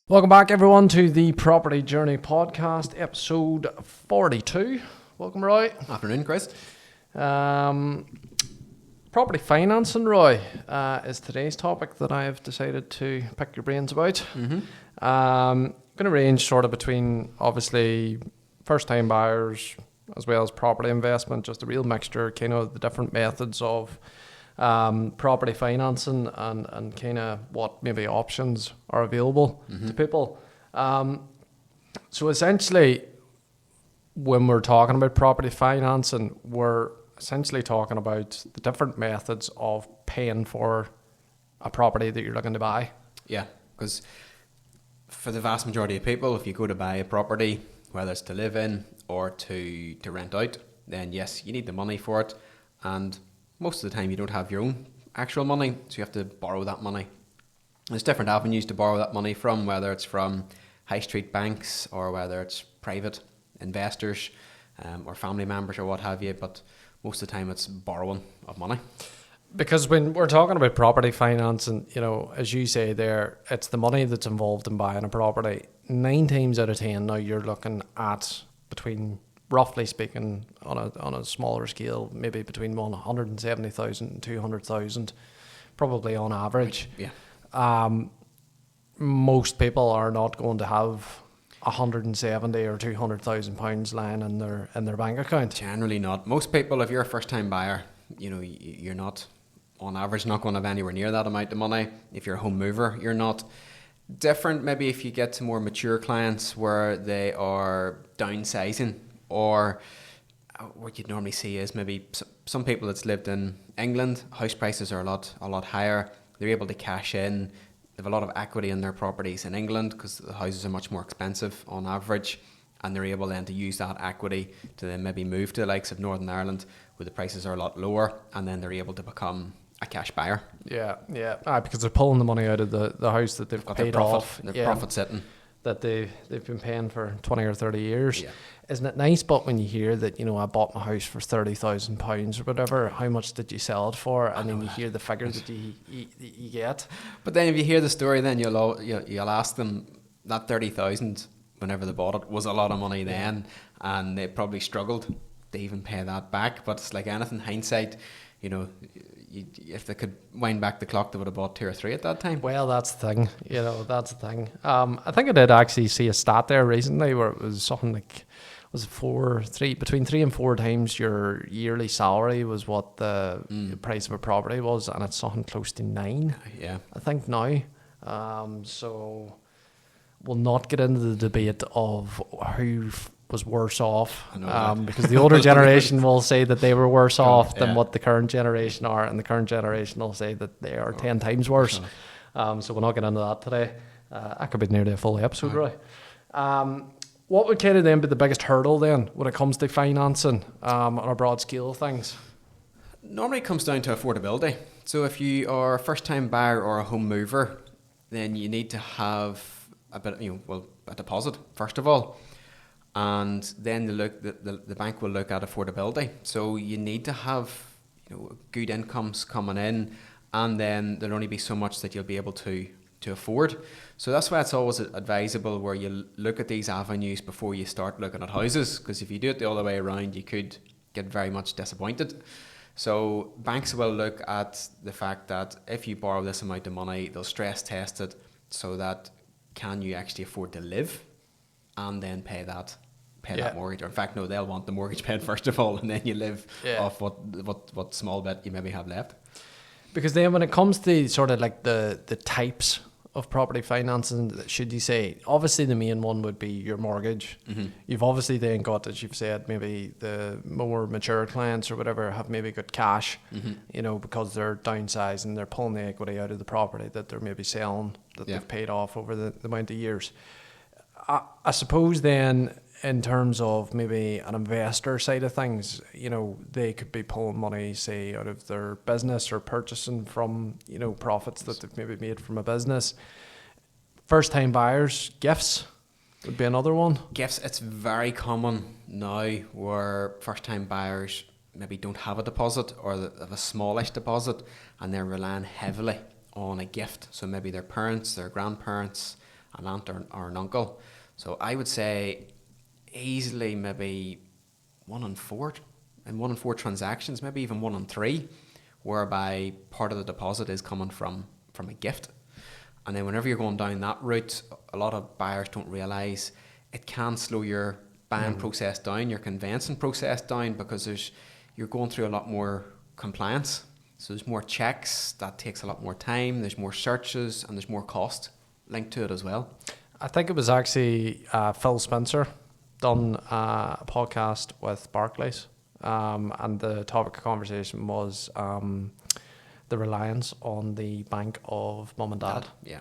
Welcome back, everyone, to the Property Journey Podcast, episode 42. Welcome, Roy. Afternoon, Chris. Property financing, Roy, is today's topic that I have decided to pick your brains about. Going to range sort of between, obviously, first-time buyers as well as property investment, just a real mixture, kind of the different methods of property financing and kind of what maybe options are available to people. So essentially, when we're talking about property financing, we're essentially talking about the different methods of paying for a property that you're looking to buy. Yeah, because for the vast majority of people, if you go to buy a property, whether it's to live in or to rent out, then yes, you need the money for it. And most of the time you don't have your own actual money, so you have to borrow that money. There's different avenues to borrow that money from, whether it's from high street banks or whether it's private investors or family members or what have you, but most of the time it's borrowing of money. Because when we're talking about property financing, you know, as you say there, it's the money that's involved in buying a property. 9 times out of 10 now you're looking at between, roughly speaking, on a smaller scale, maybe between 170,000 and 200,000, probably on average. Yeah. Most people are not going to have 170 or 200,000 pounds lying in their bank account. Generally not. Most people, if you're a first time buyer, you know, you're not, on average, not going to have anywhere near that amount of money. If you're a home mover, you're not. Different maybe if you get to more mature clients where they are downsizing, or what you'd normally see is maybe some people that's lived in England, house prices are a lot higher. They're able to cash in. They have a lot of equity in their properties in England because the houses are much more expensive on average, and they're able then to use that equity to then maybe move to the likes of Northern Ireland where the prices are a lot lower, and then they're able to become a cash buyer. Yeah. Because they're pulling the money out of the house that they've Got paid their profit, off. their profit sitting. That they've been paying for 20 or 30 years. Yeah. Isn't it nice? But when you hear that, you know, I bought my house for £30,000 or whatever, how much did you sell it for? And then you hear the figure that you get. But then if you hear the story, then you'll ask them that 30,000 whenever they bought it was a lot of money then, and they probably struggled to even pay that back. But it's like anything, hindsight, you know, if they could wind back the clock, they would have bought 2 or 3 at that time. Well, that's the thing. You know, that's the thing. I think I did actually see a stat there recently where it was something like, between 3 and 4 times your yearly salary was what the price of a property was, and it's something close to 9. Yeah, I think now. So we'll not get into the debate of who was worse off, because the older generation will say that they were worse off than what the current generation are, and the current generation will say that they are 10 times worse. So we'll not get into that today. That could be nearly a full episode, right? What would kind of then be the biggest hurdle then when it comes to financing on a broad scale of things? Normally it comes down to affordability. So if you are a first time buyer or a home mover, then you need to have a deposit first of all. And then the bank will look at affordability. So you need to have, you know, good incomes coming in, and then there'll only be so much that you'll be able to afford. So that's why it's always advisable where you look at these avenues before you start looking at houses, because if you do it the other way around, you could get very much disappointed. So banks will look at the fact that if you borrow this amount of money, they'll stress test it so that can you actually afford to live and then pay that mortgage. Or in fact, no, they'll want the mortgage paid first of all, and then you live off what small bit you maybe have left. Because then when it comes to sort of like the types of property financing, should you say, obviously the main one would be your mortgage. You've obviously then got, as you've said, maybe the more mature clients or whatever have maybe got cash, you know, because they're downsizing, they're pulling the equity out of the property that they're maybe selling, that they've paid off over the amount of years. I suppose then, in terms of maybe an investor side of things, you know, they could be pulling money, say, out of their business or purchasing from, you know, profits that they've maybe made from a business. First time buyers, gifts would be another one. Gifts, it's very common now where first time buyers maybe don't have a deposit, or they have a smallish deposit, and they're relying heavily on a gift. So maybe their parents, their grandparents an aunt or an uncle. So I would say easily maybe 1 in 4, and 1 in 4 transactions, maybe even 1 in 3, whereby part of the deposit is coming from a gift. And then whenever you're going down that route, a lot of buyers don't realise it can slow your buying process down, your conveyancing process down, because you're going through a lot more compliance. So there's more checks, that takes a lot more time, there's more searches, and there's more cost linked to it as well. I think it was actually Phil Spencer done a podcast with Barclays, and the topic of conversation was the reliance on the bank of mum and dad. Yeah.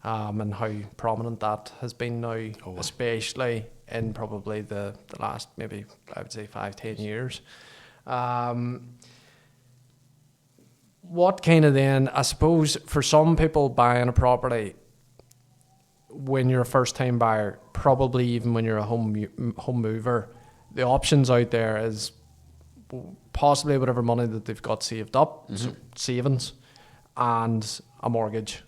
And how prominent that has been now, especially in probably the last, maybe I would say 5-10 years. What kind of then, I suppose, for some people buying a property, when you're a first-time buyer, probably even when you're a home mover, the options out there is possibly whatever money that they've got saved up, so savings, and a mortgage.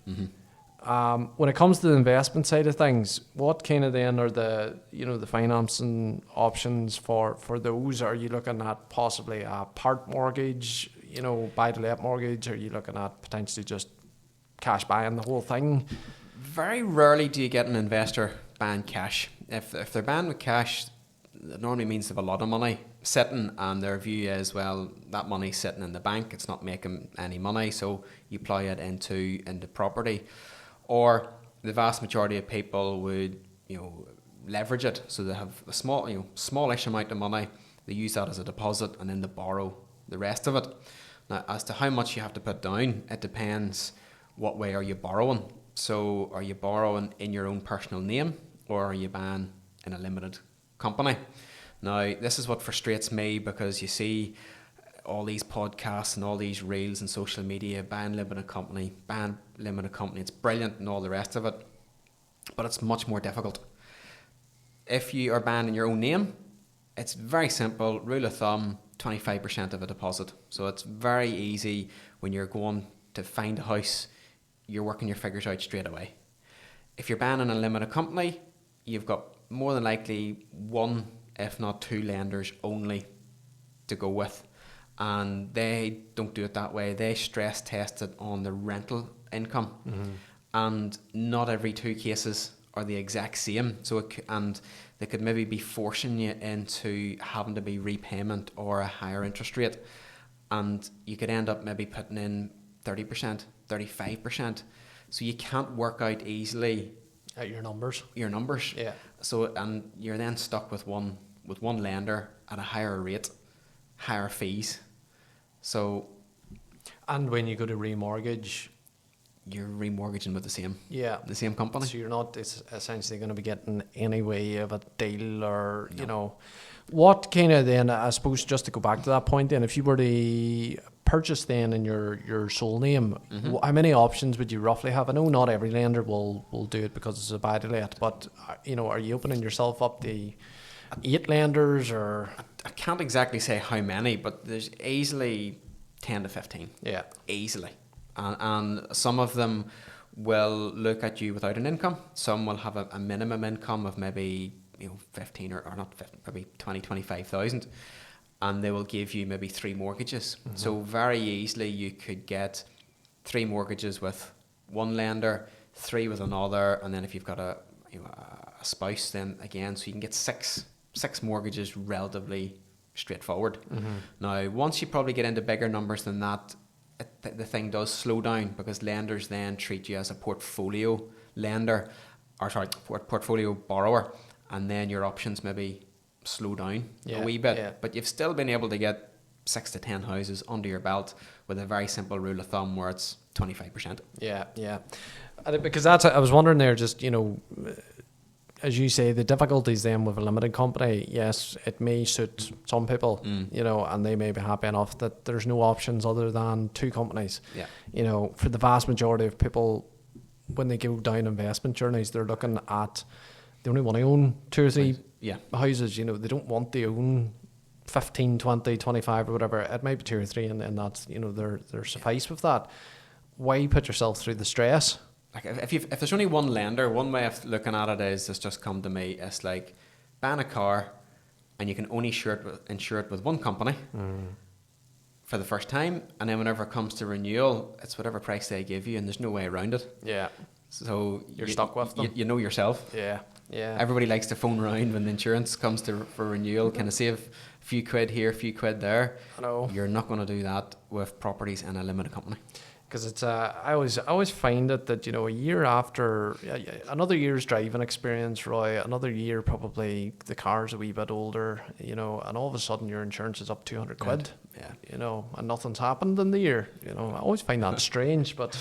When it comes to the investment side of things, what kind of then are the financing options for those? Are you looking at possibly a part mortgage, buy-to-let mortgage? Are you looking at potentially just cash buying the whole thing? Very rarely do you get an investor buying cash. If they're buying with cash, it normally means they have a lot of money sitting, and their view is, well, that money's sitting in the bank, it's not making any money, so you plough it into property. Or the vast majority of people would, leverage it, so they have a smallish amount of money, they use that as a deposit, and then they borrow the rest of it. Now, as to how much you have to put down, it depends what way are you borrowing. So are you borrowing in your own personal name, or are you buying in a limited company? Now, this is what frustrates me, because you see all these podcasts and all these reels and social media, ban limited company, it's brilliant and all the rest of it, but it's much more difficult. If you are banned in your own name, it's very simple, rule of thumb, 25% of a deposit. So it's very easy when you're going to find a house, you're working your figures out straight away. If you're banned in a limited company, you've got more than likely 1, if not 2 lenders only to go with. And they don't do it that way. They stress test it on the rental income. And not every 2 cases are the exact same. And they could maybe be forcing you into having to be repayment or a higher interest rate. And you could end up maybe putting in 30%, 35%. So you can't work out easily at your numbers. Yeah. So, and you're then stuck with one lender at a higher rate, higher fees. So, and when you go to remortgage, you're remortgaging with the same company. So you're not essentially going to be getting any way of a deal, or what kind of then, I suppose, just to go back to that point then, if you were to purchase then in your sole name, how many options would you roughly have? I know not every lender will do it because it's a buy-to-let, but are you opening yourself up to 8 lenders, or? I can't exactly say how many, but there's easily 10 to 15. Yeah. Easily. And some of them will look at you without an income. Some will have a minimum income of maybe 15 or not 15, maybe 20, 25,000. And they will give you maybe 3 mortgages. So very easily you could get 3 mortgages with one lender, 3 with another, and then if you've got a spouse, then again, so you can get six mortgages relatively straightforward. Now, once you probably get into bigger numbers than that, the thing does slow down, because lenders then treat you as a portfolio lender, portfolio borrower, and then your options maybe slow down a wee bit. Yeah. But you've still been able to get 6 to 10 houses under your belt with a very simple rule of thumb where it's 25%. Yeah. Because I was wondering there, just, as you say, the difficulties then with a limited company, yes, it may suit some people, and they may be happy enough that there's no options other than 2 companies. Yeah. For the vast majority of people, when they go down investment journeys, they're looking at, they only want to own 2 or 3 houses. They don't want to own 15, 20, 25 or whatever. It might be 2 or 3, and that's, they're suffice with that. Why put yourself through the stress like if there's only one lender, one way of looking at it is, it's just come to me, it's like buying a car and you can only insure it with one company for the first time, and then whenever it comes to renewal, it's whatever price they give you, and there's no way around it. Yeah. So you're stuck with them. You know yourself. Yeah. Yeah. Everybody likes to phone around when the insurance comes for renewal. Can I save a few quid here, a few quid there? I know. You're not going to do that with properties in a limited company. Because it's I always find it that, you know, a year after another year's driving experience, Roy, another year probably the car's a wee bit older, you know, and all of a sudden your insurance is up 200 quid. Yeah. You know, and nothing's happened in the year. You know, I always find that strange, but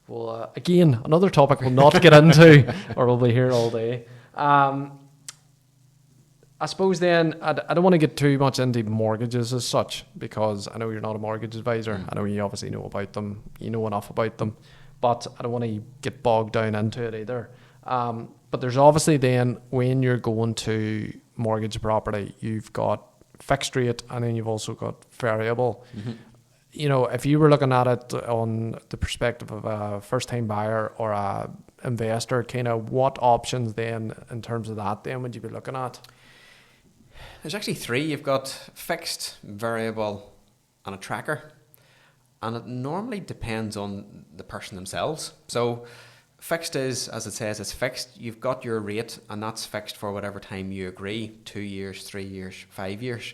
well, again, another topic we'll not get into, or we'll be here all day. I suppose then, I don't want to get too much into mortgages as such, because I know you're not a mortgage advisor. I know you obviously know about them. You know enough about them. But I don't want to get bogged down into it either. But there's obviously then, when you're going to mortgage a property, you've got fixed rate and then you've also got variable. Mm-hmm. You know, if you were looking at it on the perspective of a first-time buyer or a investor, kind of what options then in terms of that then would you be looking at? There's actually three. You've got fixed, variable, and a tracker. And it normally depends on the person themselves. So fixed is, as it says, it's fixed. You've got your rate, and that's fixed for whatever time you agree, 2 years, 3 years, 5 years.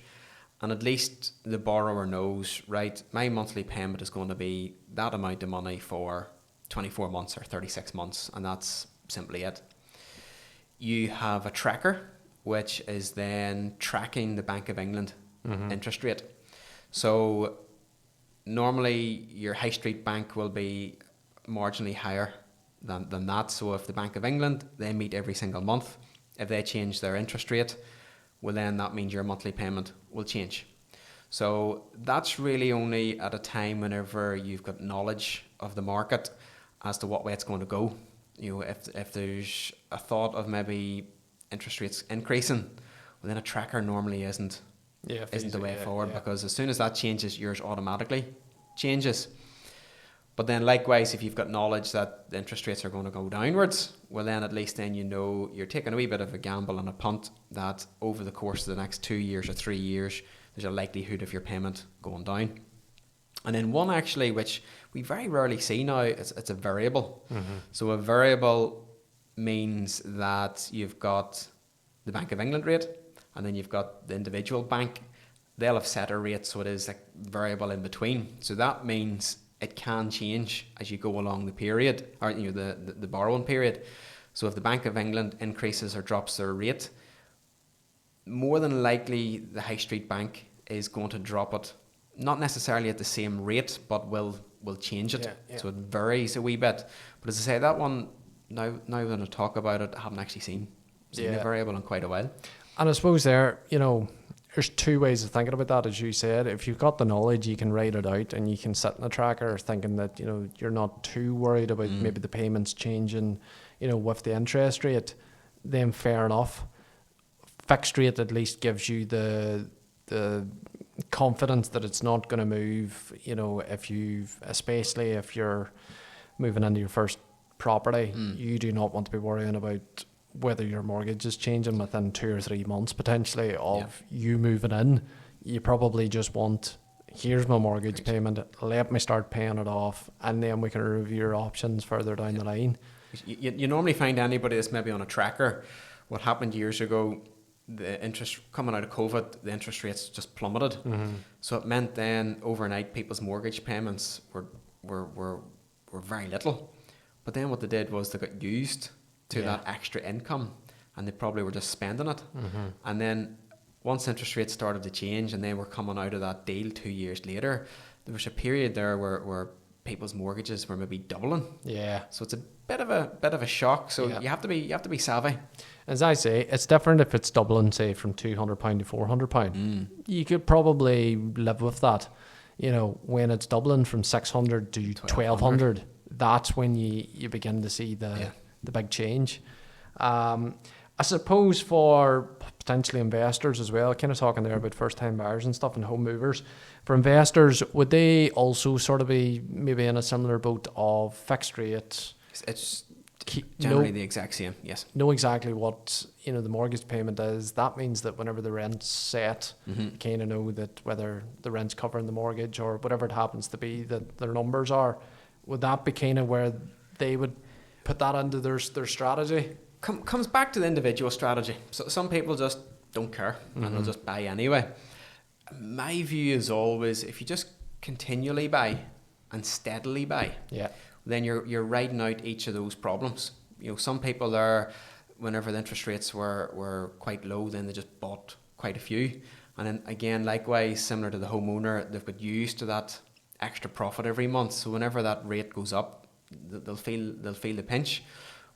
And at least the borrower knows, right, my monthly payment is going to be that amount of money for 24 months or 36 months, and that's simply it. You have a tracker, which is then tracking the Bank of England interest rate. So normally your high street bank will be marginally higher than that. So if the Bank of England, they meet every single month, if they change their interest rate, well then that means your monthly payment will change. So that's really only at a time whenever you've got knowledge of the market as to what way it's going to go. You know, if there's a thought of maybe interest rates increasing, well then a tracker normally isn't the way forward, because as soon as that changes, yours automatically changes. But then likewise, if you've got knowledge that the interest rates are going to go downwards, well then at least then you know you're taking a wee bit of a gamble and a punt that over the course of the next 2 years or 3 years, there's a likelihood of your payment going down. And then one actually, which we very rarely see now, it's a variable. Mm-hmm. So a variable means that you've got the Bank of England rate, and then you've got the individual bank. They'll have set a rate, so it is like variable in between. So that means it can change as you go along the period, or you know, the borrowing period. So if the Bank of England increases or drops their rate, more than likely the high street bank is going to drop it, not necessarily at the same rate, but will change it. Yeah. So it varies a wee bit. But as I say, that one, now when I talk about it, I haven't actually seen the variable in quite a while. And I suppose there, you know, there's two ways of thinking about that, as you said. If you've got the knowledge, you can write it out and you can sit in a tracker thinking that, you know, you're not too worried about maybe the payments changing, you know, with the interest rate, then fair enough. Fixed rate at least gives you the confidence that it's not going to move, you know, especially if you're moving into your first property, you do not want to be worrying about whether your mortgage is changing within 2 or 3 months potentially of you moving in. You probably just want, here's my mortgage payment, let me start paying it off, and then we can review your options further down the line. You normally find anybody that's maybe on a tracker. What happened years ago, the interest coming out of COVID, the interest rates just plummeted. So it meant then overnight people's mortgage payments were very little. But then what they did was they got used to that extra income, and they probably were just spending it. And then once interest rates started to change and they were coming out of that deal 2 years later, there was a period there where people's mortgages were maybe doubling. Yeah. So it's a bit of a shock. So you have to be savvy. As I say, it's different if it's doubling, say, from £200 to £400. You could probably live with that. You know, when it's doubling from 600 to 1200, that's when you begin to see the big change. I suppose for potentially investors as well, kind of talking there about first-time buyers and stuff and home movers, for investors, would they also sort of be maybe in a similar boat of fixed rates, It's generally the exact same, yes. Know exactly what the mortgage payment is. That means that whenever the rent's set, you kind of know that whether the rent's covering the mortgage or whatever it happens to be that their numbers are. Would that be kind of where they would put that into their strategy? Comes back to the individual strategy. So some people just don't care and they'll just buy anyway. My view is always, if you just continually buy and steadily buy, then you're riding out each of those problems. Some people are, whenever the interest rates were quite low, then they just bought quite a few. And then again, likewise, similar to the homeowner, they've got used to that extra profit every month. So whenever that rate goes up, they'll feel the pinch.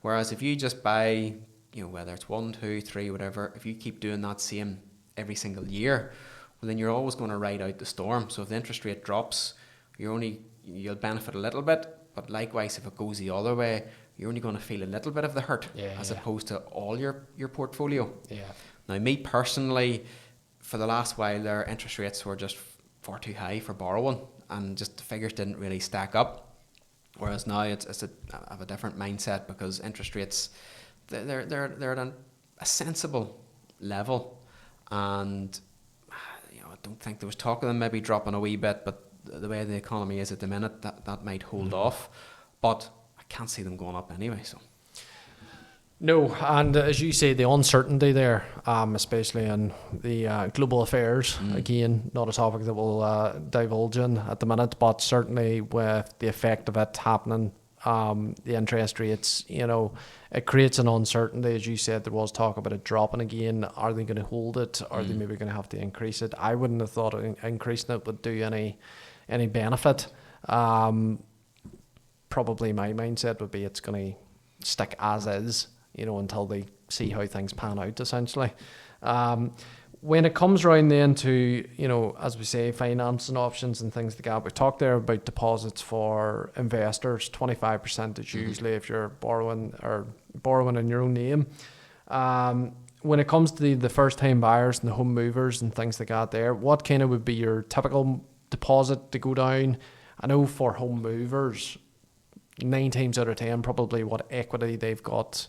Whereas if you just buy, whether it's 1, 2, 3, whatever, if you keep doing that same every single year, well, then you're always going to ride out the storm. So if the interest rate drops, you'll benefit a little bit. But likewise, if it goes the other way, you're only going to feel a little bit of the hurt as opposed to all your portfolio. Yeah. Now, me personally, for the last while there, interest rates were just far too high for borrowing, and just the figures didn't really stack up. Whereas now I have a different mindset, because interest rates, they're at a sensible level, and I don't think there was talk of them maybe dropping a wee bit, but the way the economy is at the minute, that might hold off. But I can't see them going up anyway. So no, and as you say, the uncertainty there, especially in the global affairs, again, not a topic that we'll divulge in at the minute, but certainly with the effect of it happening, the interest rates, it creates an uncertainty. As you said, there was talk about it dropping again. Are they going to hold it? Are they maybe going to have to increase it? I wouldn't have thought increasing it would do any benefit. Probably my mindset would be it's going to stick as is, until they see how things pan out, essentially. When it comes around then to, as we say, financing options and things like that, we talked there about deposits for investors. 25% is usually if you're borrowing in your own name. When it comes to the first-time buyers and the home movers and things like that there, what kind of would be your typical deposit to go down? I know for home movers, 9 times out of 10, probably what equity they've got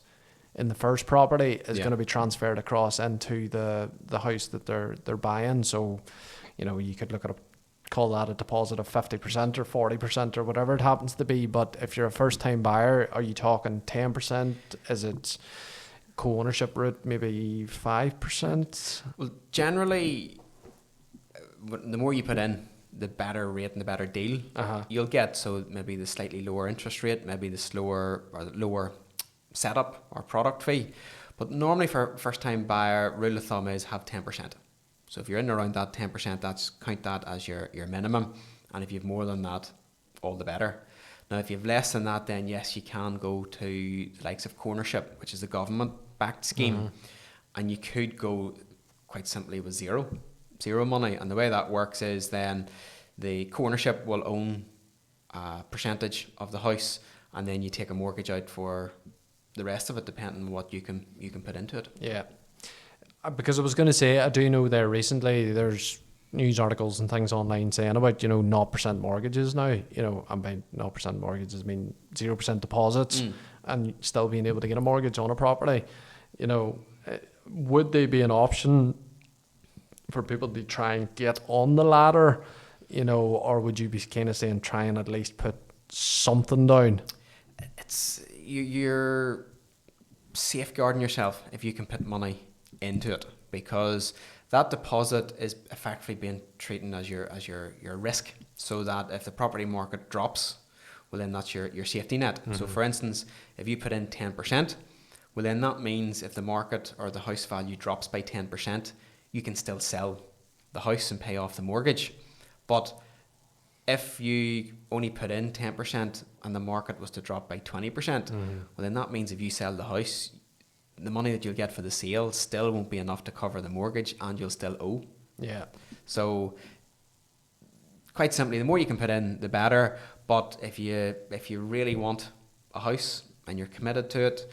in the first property is going to be transferred across into the house that they're buying. So, you could call that a deposit of 50% or 40% or whatever it happens to be. But if you're a first-time buyer, are you talking 10%? Is it co-ownership route, maybe 5%? Well, generally, the more you put in, the better rate and the better deal you'll get. So maybe the slightly lower interest rate, maybe the slower or the lower setup or product fee. But normally for first time buyer, rule of thumb is have 10%. So if you're in around that 10%, count that as your minimum. And if you have more than that, all the better. Now, if you have less than that, then yes, you can go to the likes of co-ownership, which is a government-backed scheme. And you could go quite simply with zero money. And the way that works is then the co-ownership will own a percentage of the house, and then you take a mortgage out for the rest of it, depending on what you can put into it. Yeah, because I was going to say, I do know there recently there's news articles and things online saying about 0% mortgages now. And by 0% mortgages I mean 0% deposits, and still being able to get a mortgage on a property. Would they be an option for people to try and get on the ladder? Or would you be kind of saying try and at least put something down? You're safeguarding yourself if you can put money into it, because that deposit is effectively being treated as your risk, so that if the property market drops, well then that's your safety net. So for instance, if you put in 10%, well then that means if the market or the house value drops by 10%, you can still sell the house and pay off the mortgage. But if you only put in 10% and the market was to drop by 20%, well then that means if you sell the house, the money that you'll get for the sale still won't be enough to cover the mortgage, and you'll still owe. Yeah. So quite simply, the more you can put in, the better. But if you really want a house and you're committed to it,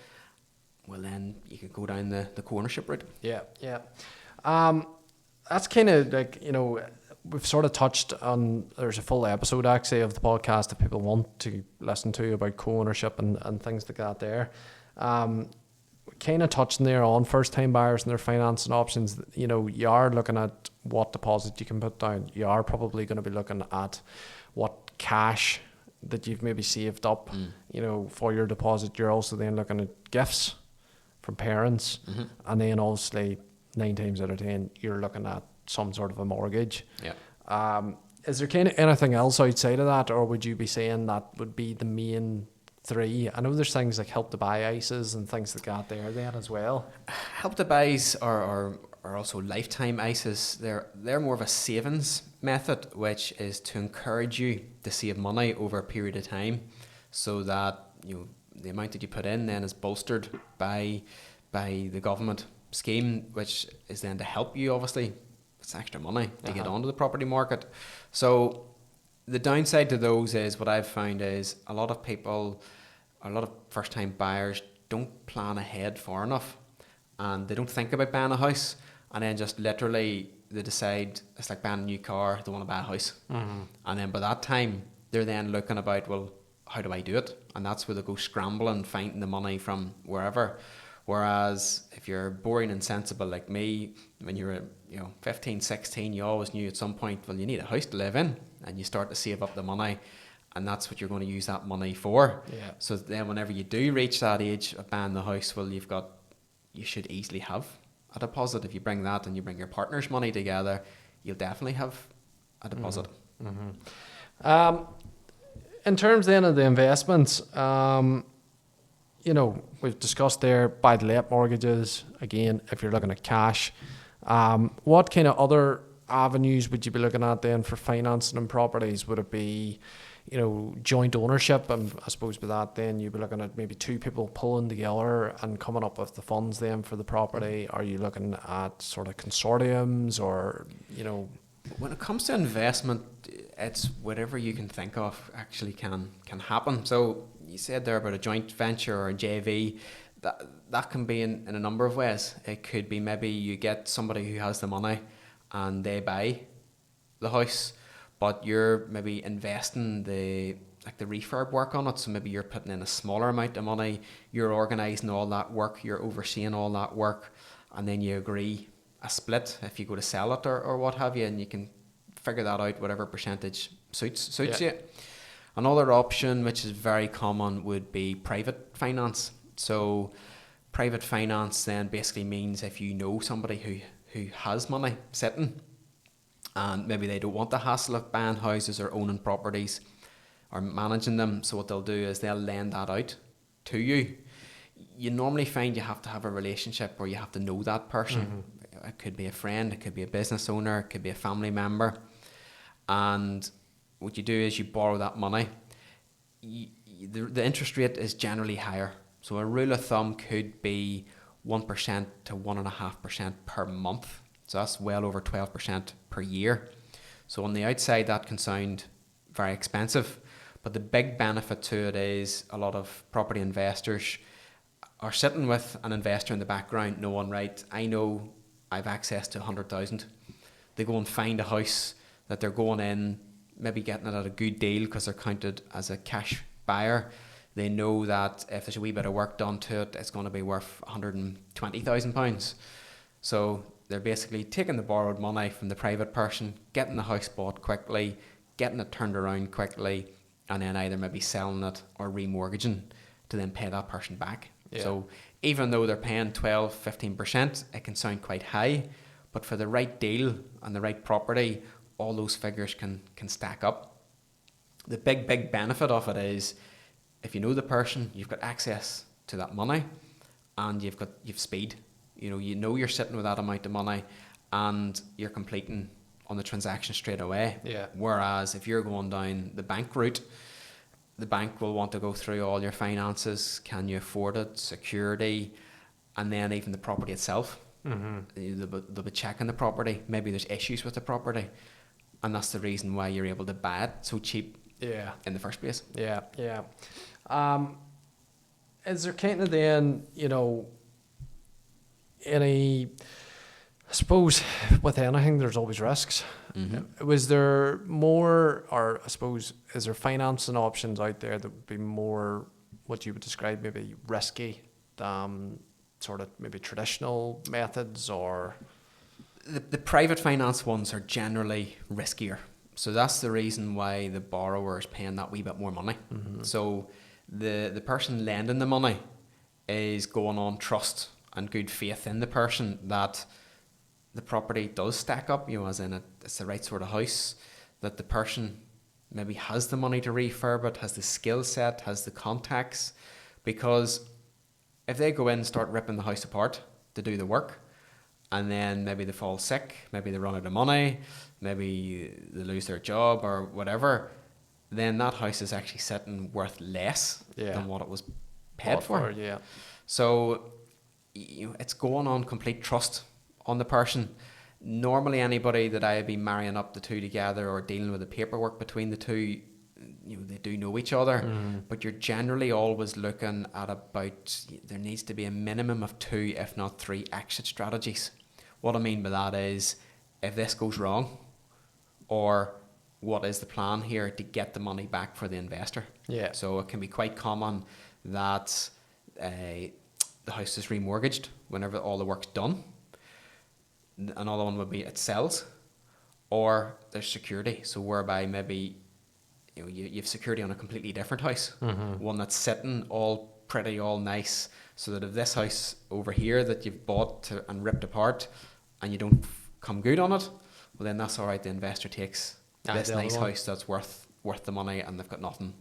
well then you could go down the co-ownership route. Yeah. That's kind of like, we've sort of touched on, there's a full episode actually of the podcast if people want to listen to about co-ownership and things like that there. Kind of touching there on first time buyers and their financing options. You know, you are looking at what deposit you can put down. You are probably going to be looking at what cash that you've maybe saved up, you know, for your deposit. You're also then looking at gifts from parents, and then obviously 9 times out of 10 you're looking at some sort of a mortgage. Is there kind of anything else outside of that, or would you be saying that would be the main 3? I know there's things like Help to Buy ISAs and things like that there then as well. Help to Buys are also lifetime ISAs. They're more of a savings method, which is to encourage you to save money over a period of time, so that, you know, the amount that you put in then is bolstered by the government scheme, which is then to help you, obviously. It's extra money to get onto the property market. So the downside to those is, what I've found is, a lot of first time buyers don't plan ahead far enough, and they don't think about buying a house, and then just literally they decide it's like buying a new car, they want to buy a house. And then by that time they're then looking about, well, how do I do it? And that's where they go scrambling, finding the money from wherever. Whereas if you're boring and sensible like me, when you're 15, 16, you always knew at some point, well, you need a house to live in, and you start to save up the money, and that's what you're going to use that money for. So then whenever you do reach that age of buying the house, well, you should easily have a deposit. If you bring that and you bring your partner's money together, you'll definitely have a deposit. In terms then of the investments, you know, we've discussed there buy-to-let mortgages. Again, if you're looking at cash, what kind of other avenues would you be looking at then for financing and properties? Would it be, you know, joint ownership? And I suppose with that then you'd be looking at maybe 2 people pulling together and coming up with the funds then for the property. Are you looking at sort of consortiums, or, you know? When it comes to investment, it's whatever you can think of actually can happen. So you said there about a joint venture or a JV. That can be in a number of ways. It could be maybe you get somebody who has the money and they buy the house, but you're maybe investing the refurb work on it. So maybe you're putting in a smaller amount of money, you're organising all that work, you're overseeing all that work, and then you agree a split if you go to sell it or what have you, and you can figure that out whatever percentage suits you. Another option, which is very common, would be private finance. So private finance then basically means if you know somebody who has money sitting, and maybe they don't want the hassle of buying houses or owning properties or managing them, so what they'll do is they'll lend that out to you. You normally find you have to have a relationship where you have to know that person. It could be a friend, it could be a business owner, it could be a family member. And what you do is you borrow that money. The interest rate is generally higher. So a rule of thumb could be 1% to 1.5% per month. So that's well over 12% per year. So on the outside, that can sound very expensive. But the big benefit to it is a lot of property investors are sitting with an investor in the background knowing, right, I know I've access to 100,000. They go and find a house that they're going in, maybe getting it at a good deal because they're counted as a cash buyer. They know that if there's a wee bit of work done to it, it's going to be worth £120,000. So they're basically taking the borrowed money from the private person, getting the house bought quickly, getting it turned around quickly, and then either maybe selling it or remortgaging to then pay that person back. So even though they're paying 12-15%, it can sound quite high, but for the right deal and the right property, all those figures can stack up. The big benefit of it is, if you know the person, you've got access to that money, and you've speed. You know you're sitting with that amount of money, and you're completing on the transaction straight away. Whereas if you're going down the bank route, the bank will want to go through all your finances. Can you afford it? Security, and then even the property itself. They'll be checking the property. Maybe there's issues with the property, and that's the reason why you're able to buy it so cheap in the first place. Is there kind of then, any I suppose with anything, there's always risks. Was there more, or I suppose, is there financing options out there that would be more what you would describe maybe risky than sort of maybe traditional methods, or? The private finance ones are generally riskier. So that's the reason why the borrower is paying that wee bit more money. So the person lending the money is going on trust and good faith in the person that the property does stack up, as in it's the right sort of house, that the person maybe has the money to refurb it, has the skill set, has the contacts. Because if they go in and start ripping the house apart to do the work, and then maybe they fall sick, maybe they run out of money, maybe they lose their job or whatever, then that house is actually sitting worth less than what it was paid for. Yeah. So it's going on complete trust on the person. Normally anybody that I'd be marrying up the two together or dealing with the paperwork between the two, they do know each other, but you're generally always looking at about, there needs to be a minimum of 2, if not 3 exit strategies. What I mean by that is, if this goes wrong, or what is the plan here to get the money back for the investor? Yeah. So it can be quite common that the house is remortgaged whenever all the work's done. Another one would be it sells, or there's security. So whereby maybe you've security on a completely different house, one that's sitting all pretty, all nice, so that if this house over here that you've bought and ripped apart, and you don't come good on it, well then that's all right. The investor takes this nice house that's worth the money, and they've got nothing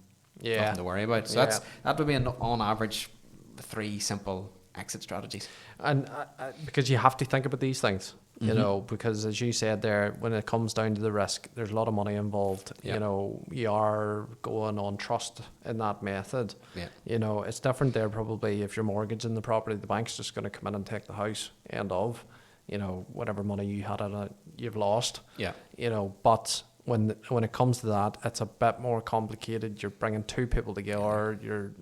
to worry about. So that would be on average 3 simple exit strategies. And because you have to think about these things, because as you said there, when it comes down to the risk, there's a lot of money involved. You are going on trust in that method. It's different there probably if you're mortgaging the property, the bank's just going to come in and take the house, end of, whatever money you had in it, you've lost. But when it comes to that, it's a bit more complicated. You're bringing 2 people together. You're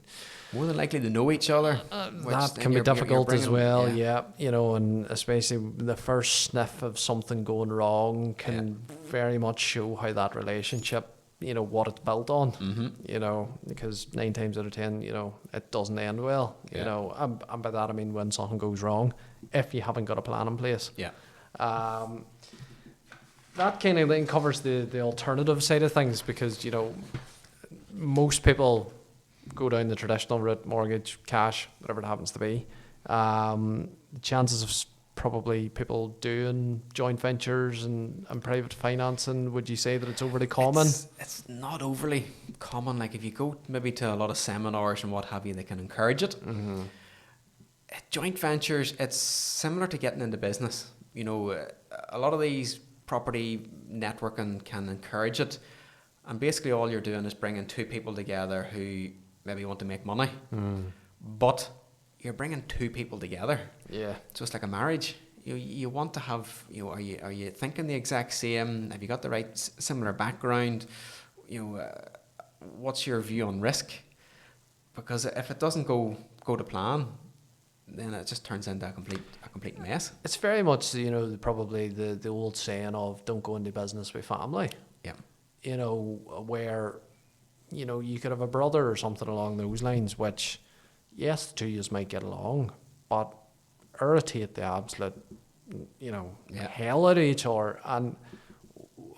more than likely to know each other. That can be difficult as well. And especially the first sniff of something going wrong can very much show how that relationship, what it's built on. Because 9 times out of 10, it doesn't end well. And by that I mean when something goes wrong, if you haven't got a plan in place. That kind of then covers the alternative side of things, because most people go down the traditional route, mortgage, cash, whatever it happens to be. The chances of probably people doing joint ventures and private financing, would you say that it's overly common? It's not overly common. Like if you go maybe to a lot of seminars and what have you, they can encourage it. Joint ventures, it's similar to getting into business. A lot of these property networking can encourage it, and basically all you're doing is bringing 2 people together who maybe want to make money, but you're bringing 2 people together. So it's like a marriage. You want to have, are you thinking the exact same? Have you got the right similar background? What's your view on risk? Because if it doesn't go to plan, then it just turns into a complete mess. It's very much, probably the old saying of don't go into business with family. Where, you could have a brother or something along those lines, which, yes, the 2 of you might get along, but irritate the absolute, hell out of each other. And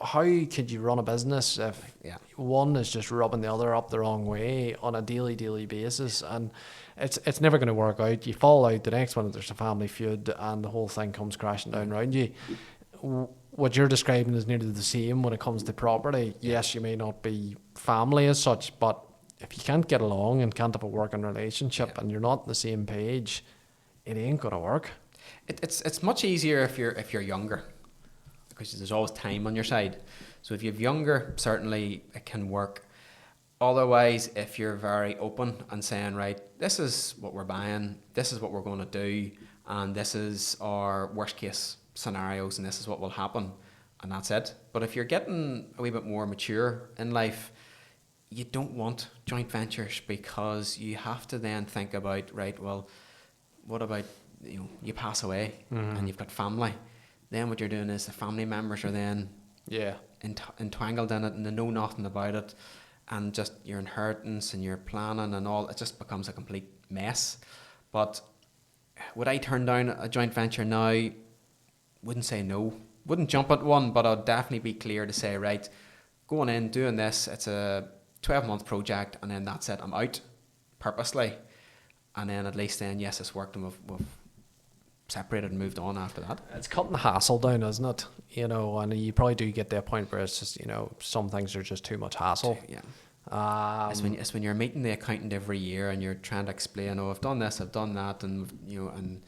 how could you run a business if one is just rubbing the other up the wrong way on a daily basis? And it's never going to work out. You fall out the next one, there's a family feud, and the whole thing comes crashing down around you. What you're describing is nearly the same when it comes to property. Yes, you may not be family as such, but if you can't get along and can't have a working relationship and you're not on the same page, it ain't going to work. It's much easier if you're younger, because there's always time on your side. So if you're younger, certainly it can work. Otherwise, if you're very open and saying, right, this is what we're buying, this is what we're going to do, and this is our worst case scenarios, and this is what will happen, and that's it. But if you're getting a wee bit more mature in life, you don't want joint ventures, because you have to then think about, right, well, what about, you pass away and you've got family, then what you're doing is the family members are then Yeah. entangled in it, and they know nothing about it, and just your inheritance and your planning and all, it just becomes a complete mess. But would I turn down a joint venture now? Wouldn't say no. Wouldn't jump at one, but I'd definitely be clear to say, right, going in, doing this, it's a 12-month project, and then that's it. I'm out purposely. And then at least then, yes, it's worked, and we've separated and moved on after that. It's cutting the hassle down, isn't it? You know, and you probably do get to a point where it's just, you know, some things are just too much hassle. Yeah. It's when you're meeting the accountant every year and you're trying to explain, oh, I've done this, I've done that, and you know, and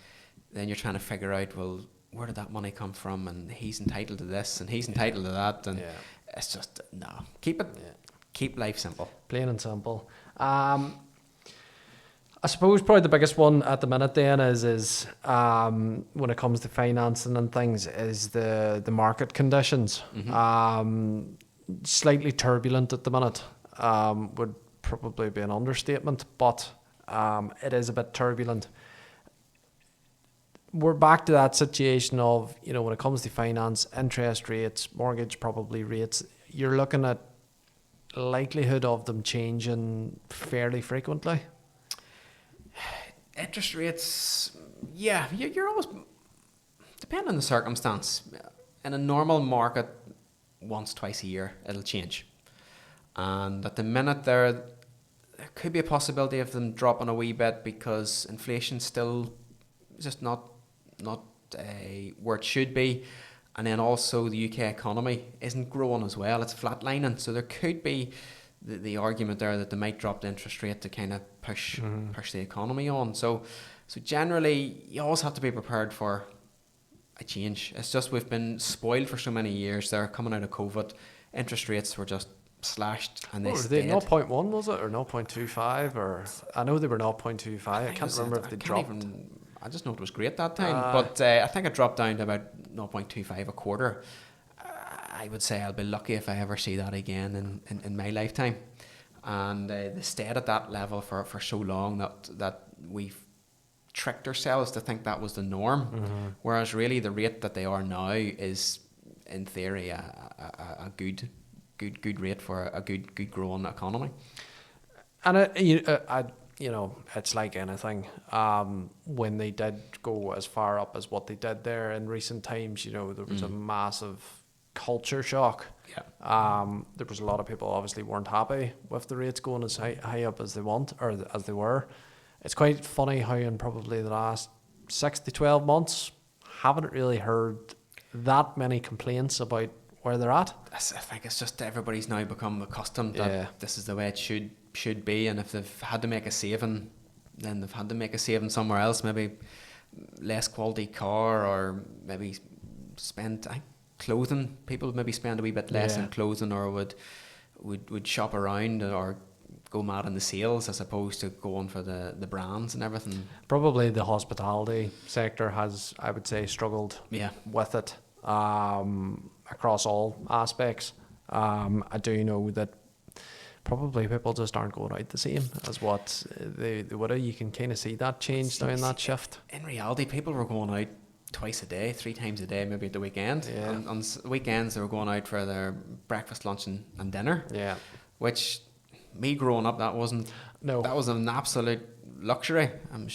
then you're trying to figure out, well, where did that money come from? And he's entitled to this, and he's entitled to that, and it's just no. Keep life simple, plain and simple. I suppose probably the biggest one at the minute then is when it comes to financing and things is the market conditions. Slightly turbulent at the minute would probably be an understatement, but it is a bit turbulent. We're back to that situation of, you know, when it comes to finance, interest rates, mortgage probably rates, you're looking at likelihood of them changing fairly frequently. Interest rates, yeah, you're always, depending on the circumstance. In a normal market, once, twice a year, it'll change. And at the minute there could be a possibility of them dropping a wee bit because inflation's still just not where it should be. And then also the UK economy isn't growing as well, it's flatlining. So there could be the argument there that they might drop the interest rate to kind of push the economy on. So generally, you always have to be prepared for a change. It's just we've been spoiled for so many years there. Coming out of COVID, interest rates were just slashed, and they stayed. 0.1 was it, or 0.25, or I know they were 0.25. I can't remember if they dropped. I just know it was great that time, but I think it dropped down to about 0.25 a quarter. I would say I'll be lucky if I ever see that again in my lifetime. And they stayed at that level for so long that we've tricked ourselves to think that was the norm. Whereas really the rate that they are now is, in theory, a good rate for a good growing economy. And you know, it's like anything. When they did go as far up as what they did there in recent times, you know, there was a massive culture shock. There was a lot of people obviously weren't happy with the rates going as high up as they were. It's quite funny how in probably the last 6 to 12 months haven't really heard that many complaints about where they're at. I think it's just everybody's now become accustomed that this is the way it should be, and if they've had to make a saving, then they've had to make a saving somewhere else, maybe less quality car, or maybe spend clothing. People maybe spend a wee bit less on clothing, or would shop around or go mad in the sales as opposed to going for the brands and everything. Probably the hospitality sector has, I would say, struggled with it across all aspects. I do know that probably people just aren't going out the same as what they would have. You can kind of see that change now in that shift. In reality, people were going out twice a day, 3 times a day, maybe at the weekend. On weekends, they were going out for their breakfast, lunch and dinner. Which, me growing up, that was an absolute luxury. I'm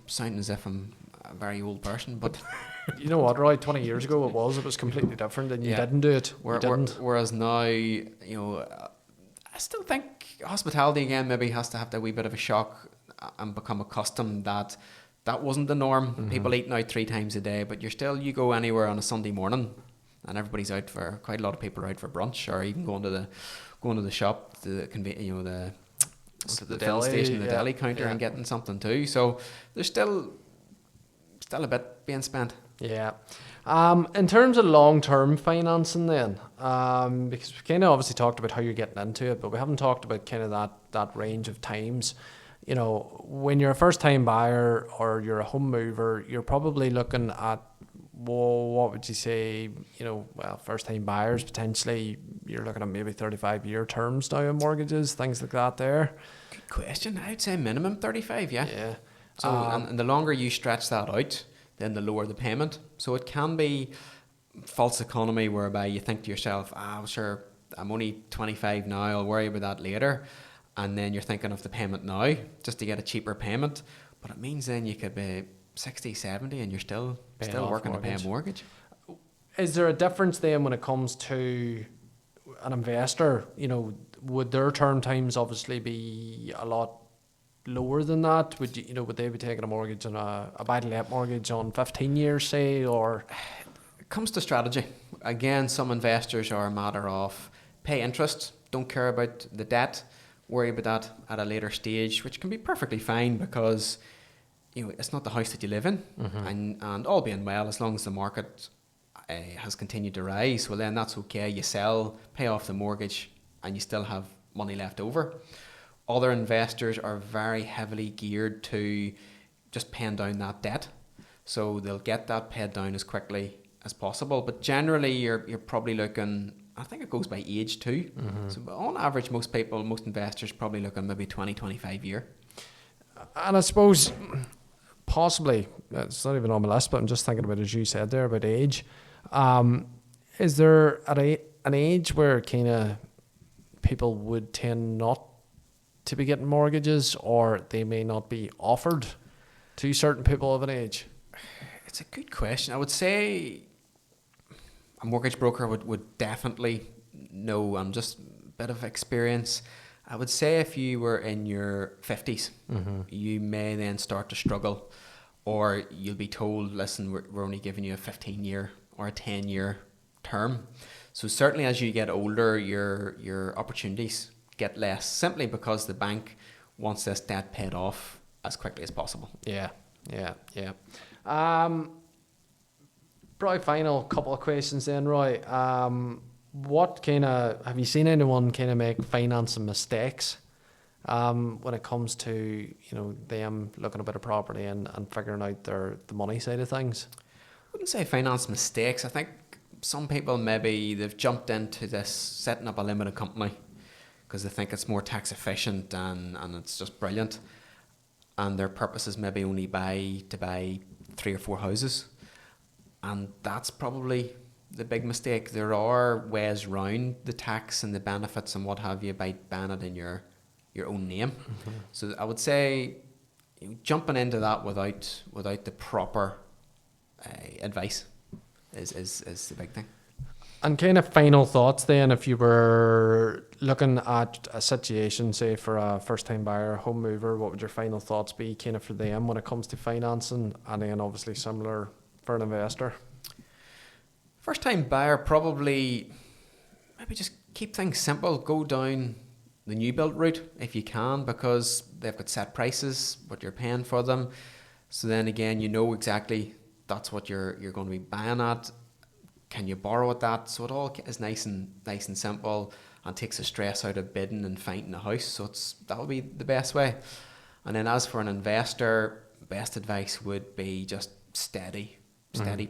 sounding as if I'm a very old person, but you know what, right? 20 years ago it was completely different, and you didn't do it. Whereas now, you know, I still think hospitality again maybe has to have that wee bit of a shock and become accustomed that wasn't the norm. People eating out 3 times a day, but you go anywhere on a Sunday morning and everybody's out for, quite a lot of people are out for brunch, or even going to the shop, the deli station, the deli counter, and getting something too. So there's still a bit being spent. In terms of long-term financing then, because we kind of obviously talked about how you're getting into it, but we haven't talked about kind of that range of times. You know, when you're a first-time buyer or you're a home mover, you're probably looking at, what would you say, you know, well, first-time buyers, potentially you're looking at maybe 35-year terms now on mortgages, things like that there. Good question. I'd say minimum 35, So and the longer you stretch that out, then the lower the payment. So it can be false economy whereby you think to yourself, sure, I'm only 25 now, I'll worry about that later. And then you're thinking of the payment now just to get a cheaper payment. But it means then you could be 60, 70 and you're still working to pay a mortgage. Is there a difference then when it comes to an investor? Would their term times obviously be a lot lower than that? Would they be taking a mortgage on a buy-to-let mortgage on 15 years, say, or? It comes to strategy. Again, some investors are a matter of pay interest, don't care about the debt, worry about that at a later stage, which can be perfectly fine because it's not the house that you live in, and all being well, as long as the market has continued to rise, well then that's okay. You sell, pay off the mortgage, and you still have money left over. Other investors are very heavily geared to just paying down that debt, so they'll get that paid down as quickly as possible. But generally, you're probably looking, I think it goes by age too. So on average, most investors probably looking maybe 20, 25 year. And I suppose possibly, it's not even on my list, but I'm just thinking about, as you said there, about age. Is there an age where kind of people would tend not to be getting mortgages, or they may not be offered to certain people of an age? It's a good question. I would say a mortgage broker would definitely know, just a bit of experience. I would say if you were in your 50s, you may then start to struggle, or you'll be told, listen, we're only giving you a 15-year or a 10-year term. So certainly as you get older, your opportunities get less, simply because the bank wants this debt paid off as quickly as possible. Yeah. Probably final couple of questions then, Roy. What have you seen anyone kind of make financing mistakes when it comes to them looking at a property and figuring out the money side of things? I wouldn't say finance mistakes. I think some people, maybe they've jumped into this setting up a limited company because they think it's more tax efficient and it's just brilliant, and their purpose is maybe only to buy 3 or 4 houses, and that's probably the big mistake. There are ways around the tax and the benefits and what have you by buying it in your own name. So I would say jumping into that without the proper advice is the big thing. And kind of final thoughts then, if you were looking at a situation, say for a first-time buyer, home mover, what would your final thoughts be kind of for them when it comes to financing, and then obviously similar for an investor? First-time buyer, probably maybe just keep things simple. Go down the new build route if you can, because they've got set prices, what you're paying for them. So then again, exactly that's what you're going to be buying at. Can you borrow at that? So it all is nice and simple, and takes the stress out of bidding and finding a house. So that would be the best way. And then as for an investor, best advice would be just steady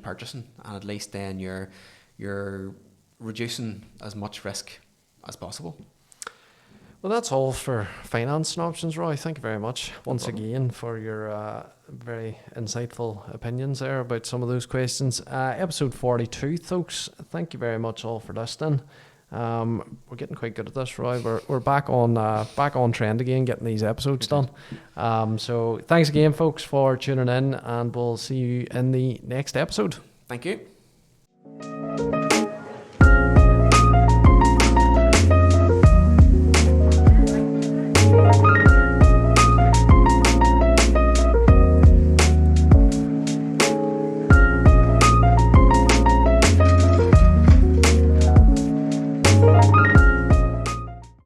purchasing, and at least then you're reducing as much risk as possible. Well, that's all for financing options, Roy. Thank you very much once again for your very insightful opinions there about some of those questions. Episode 42, folks. Thank you very much all for listening. We're getting quite good at this, Roy. We're back on trend again, getting these episodes done. So thanks again, folks, for tuning in, and we'll see you in the next episode. Thank you.